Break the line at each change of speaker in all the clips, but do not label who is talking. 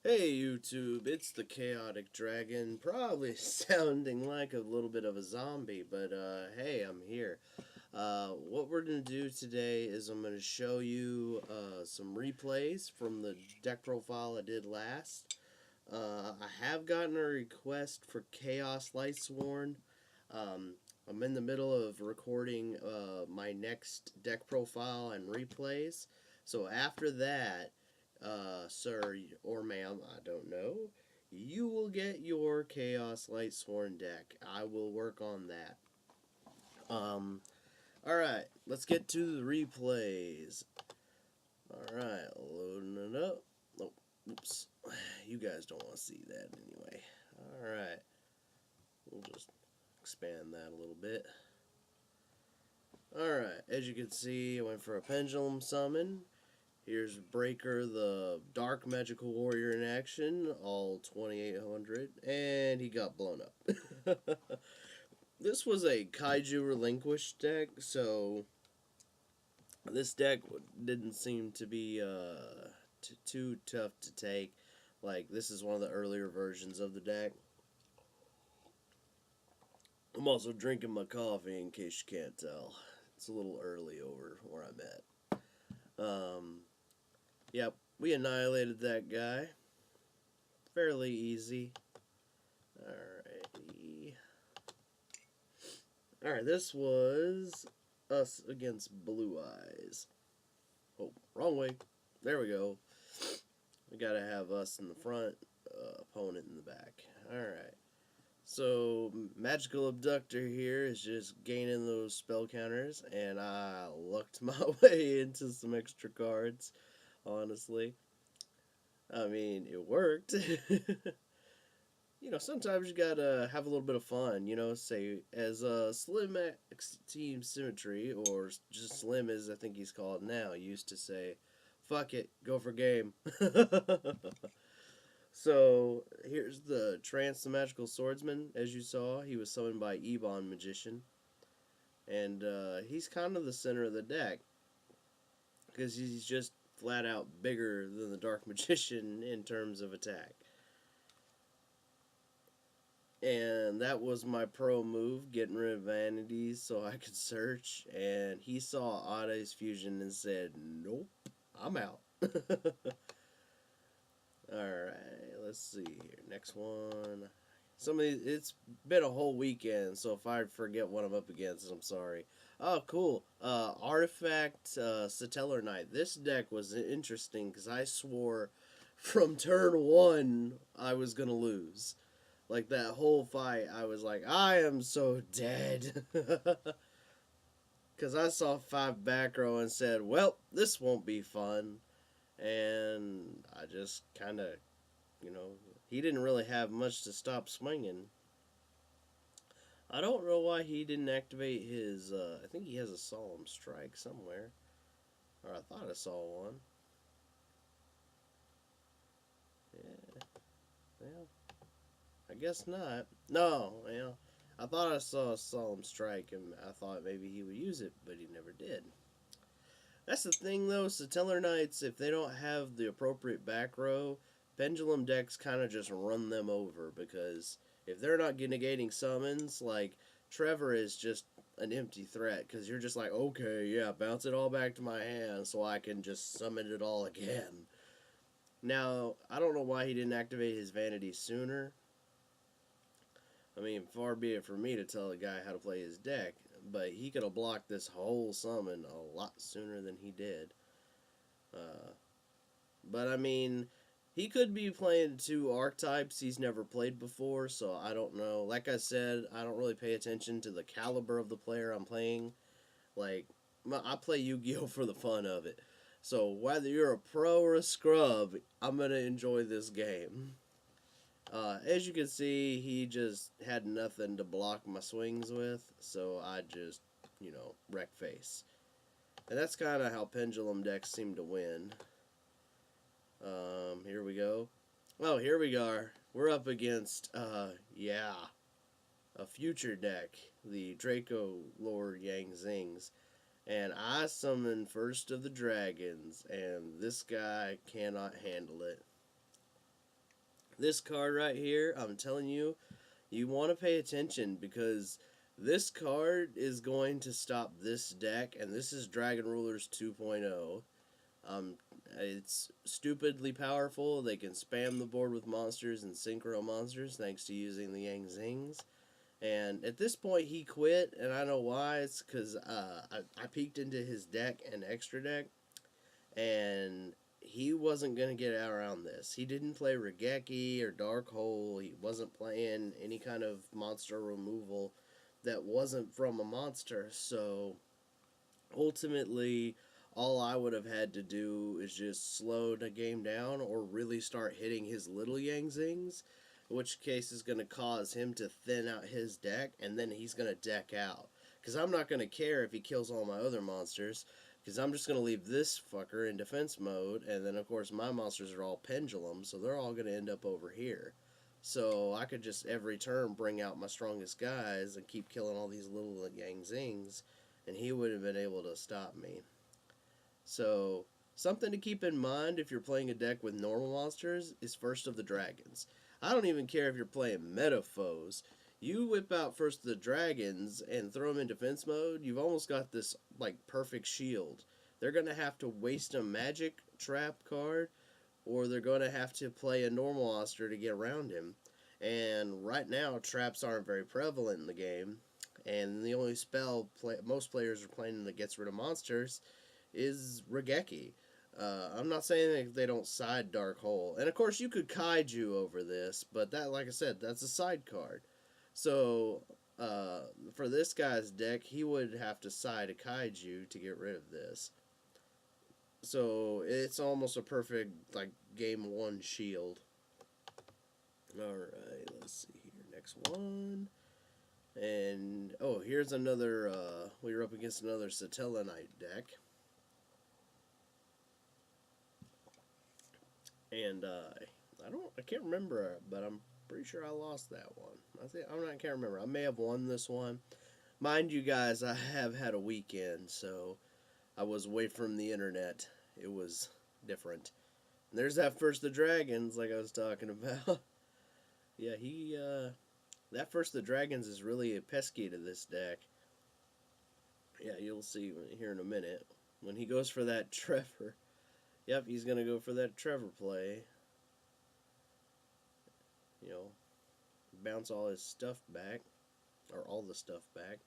Hey YouTube, it's the Chaotic Dragon, probably sounding like a little bit of a zombie, but hey, I'm here. What we're going to do today is I'm going to show you some replays from the deck profile I did last. I have gotten a request for Chaos Lightsworn. I'm in the middle of recording my next deck profile and replays, so after that, sir or ma'am, I don't know, you will get your Chaos Lightsworn deck. I will work on that. Alright, let's get to the replays. Alright, loading it up. Oh, oops. You guys don't want to see that anyway. Alright, we'll just expand that a little bit. Alright, as you can see, I went for a Pendulum summon. Here's Breaker, the Dark Magical Warrior in action, all 2800, and he got blown up. This was a Kaiju Relinquished deck, so this deck didn't seem to be too tough to take. Like, this is one of the earlier versions of the deck. I'm also drinking my coffee in case you can't tell. It's a little early over where I'm at. Yep, we annihilated that guy. Fairly easy. Alrighty. Alright, this was us against Blue Eyes. Oh, wrong way. There we go. We gotta have us in the front, opponent in the back. Alright. So, Magical Abductor here is just gaining those spell counters, and I lucked my way into some extra cards, honestly. I mean, it worked. You know, sometimes you gotta have a little bit of fun, you know, say, as Slim X Team Symmetry, or just Slim as I think he's called now, used to say, fuck it, go for game. So, here's the Trance, the Magical Swordsman. As you saw, he was summoned by Ebon Magician. And he's kind of the center of the deck, because he's just flat out bigger than the Dark Magician in terms of attack. And that was my pro move, getting rid of vanities so I could search. And he saw Odd's Fusion and said, nope, I'm out. Alright, let's see here. Next one. Some of these, it's been a whole weekend, so if I forget what I'm up against, I'm sorry. Oh, cool. Artifact Sotelo Night. This deck was interesting because I swore from turn one I was going to lose. Like, that whole fight, I was like, I am so dead. Because I saw 5 back row and said, well, this won't be fun. And I just kind of, you know, he didn't really have much to stop swinging. I don't know why he didn't activate his, I think he has a Solemn Strike somewhere. Or I thought I saw one. Yeah. Well, I guess not. No, well, I thought I saw a Solemn Strike, and I thought maybe he would use it, but he never did. That's the thing, though. Sotelo Knights, if they don't have the appropriate back row, Pendulum decks kind of just run them over, because if they're not negating summons, like, Trevor is just an empty threat, because you're just like, okay, yeah, bounce it all back to my hand so I can just summon it all again. Now, I don't know why he didn't activate his Vanity sooner. I mean, far be it for me to tell a guy how to play his deck, but he could have blocked this whole summon a lot sooner than he did. But I mean, he could be playing 2 archetypes he's never played before, so I don't know. Like I said, I don't really pay attention to the caliber of the player I'm playing. Like, I play Yu-Gi-Oh! For the fun of it. So whether you're a pro or a scrub, I'm going to enjoy this game. As you can see, he just had nothing to block my swings with, so I just, you know, wreck face. And that's kind of how Pendulum decks seem to win. Here we go. Oh, here we are. We're up against, yeah, a future deck, the Draco Lord Yang Zings. And I summoned First of the Dragons, and this guy cannot handle it. This card right here, I'm telling you, you want to pay attention because this card is going to stop this deck, and this is Dragon Rulers 2.0. Um, it's stupidly powerful. They can spam the board with monsters and synchro monsters thanks to using the Yang Zings. And at this point, he quit, and I know why. It's because I peeked into his deck and extra deck, and he wasn't going to get out around this. He didn't play Regeki or Dark Hole. He wasn't playing any kind of monster removal that wasn't from a monster. So ultimately, all I would have had to do is just slow the game down or really start hitting his little Yang Zings, in which case is going to cause him to thin out his deck, and then he's going to deck out. Because I'm not going to care if he kills all my other monsters, because I'm just going to leave this fucker in defense mode, and then of course my monsters are all Pendulum, so they're all going to end up over here. So I could just every turn bring out my strongest guys and keep killing all these little Yang Zings, and he would have been able to stop me. So something to keep in mind if you're playing a deck with normal monsters is First of the Dragons. I don't even care if you're playing meta foes. You whip out First of the Dragons and throw them in defense mode, you've almost got this like perfect shield. They're going to have to waste a magic trap card, or they're going to have to play a normal monster to get around him. And right now, traps aren't very prevalent in the game, and the only spell most players are playing that gets rid of monsters is Regeki. I'm not saying they don't side Dark Hole, and of course you could Kaiju over this, but that, like I said, that's a side card. So for this guy's deck, he would have to side a Kaiju to get rid of this. So it's almost a perfect like game one shield. Alright, let's see here. Next one. And oh, here's another we were up against another Sotelo Night deck. And I can't remember, but I'm pretty sure I lost that one. I can't remember. I may have won this one. Mind you guys, I have had a weekend, so I was away from the internet. It was different. And there's that First the Dragons, like I was talking about. Yeah, that First the Dragons is really a pesky to this deck. Yeah, you'll see here in a minute. When he goes for that Trevor. Yep, he's going to go for that Trevor play. You know, bounce all his stuff back. Or all the stuff back.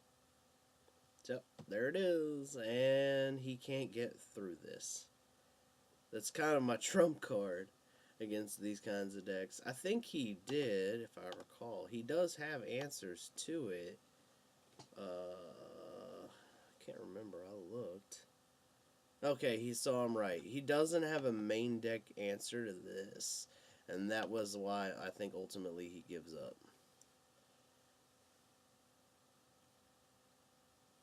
So, there it is. And he can't get through this. That's kind of my trump card against these kinds of decks. I think he did, if I recall. He does have answers to it. I can't remember. I looked. Okay, so I'm right. He doesn't have a main deck answer to this. And that was why I think ultimately he gives up.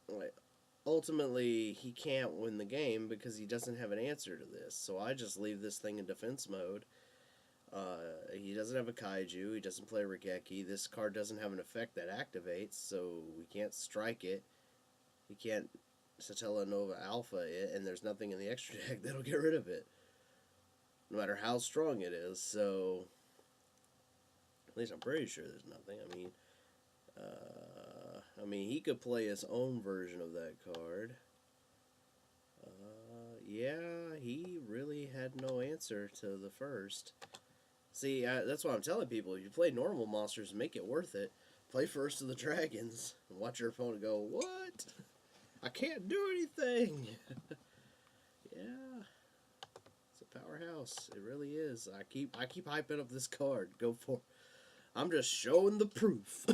Like, ultimately, he can't win the game because he doesn't have an answer to this. So I just leave this thing in defense mode. He doesn't have a Kaiju. He doesn't play Regeki. This card doesn't have an effect that activates, so we can't strike it. We can't Sotelo Nova Alpha it, and there's nothing in the extra deck that'll get rid of it. No matter how strong it is, so... At least I'm pretty sure there's nothing. I mean, he could play his own version of that card. Yeah, he really had no answer to the first. See, that's what I'm telling people. If you play normal monsters, make it worth it. Play First of the Dragons and watch your opponent go, what? I can't do anything. Yeah. It's a powerhouse. It really is. I keep hyping up this card. Go for it. I'm just showing the proof.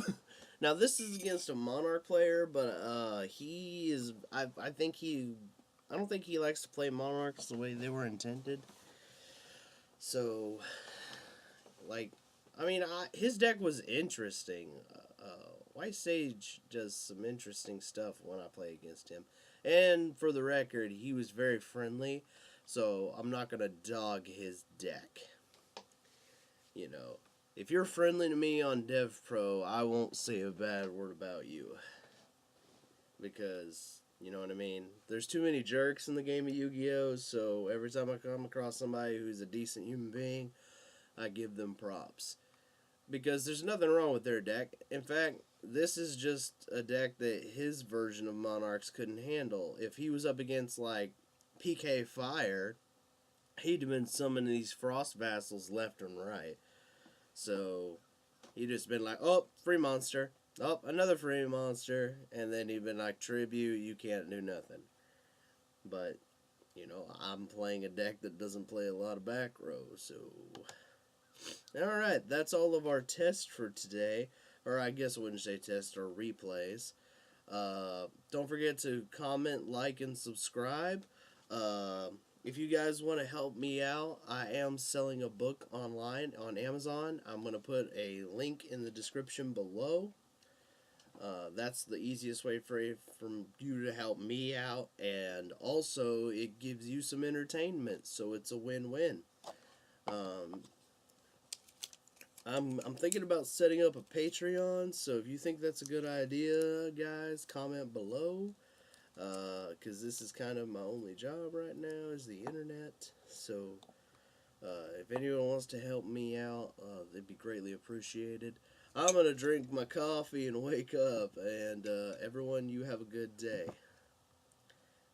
Now, this is against a Monarch player, but he is... I don't think he likes to play Monarchs the way they were intended. So, like, I mean, his deck was interesting. White Sage does some interesting stuff when I play against him. And for the record, he was very friendly, so I'm not going to dog his deck. You know, if you're friendly to me on Dev Pro, I won't say a bad word about you. Because, you know what I mean? There's too many jerks in the game of Yu-Gi-Oh! So every time I come across somebody who's a decent human being, I give them props. Because there's nothing wrong with their deck. In fact, this is just a deck that his version of Monarchs couldn't handle. If he was up against, like, PK Fire, he'd have been summoning these Frost Vassals left and right. So, he'd just been like, oh, free monster. Oh, another free monster. And then he'd been like, tribute, you can't do nothing. But, you know, I'm playing a deck that doesn't play a lot of back row, so... Alright, that's all of our tests for today. Or I guess I wouldn't say tests, or replays. Don't forget to comment, like, and subscribe. If you guys want to help me out, I am selling a book online on Amazon. I'm going to put a link in the description below. That's the easiest way for you to help me out, and also it gives you some entertainment, so it's a win-win. I'm thinking about setting up a Patreon, so if you think that's a good idea, guys, comment below. Because this is kind of my only job right now, is the internet. So, if anyone wants to help me out, they'd be greatly appreciated. I'm going to drink my coffee and wake up, and everyone, you have a good day.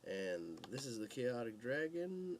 And this is the Chaotic Dragon.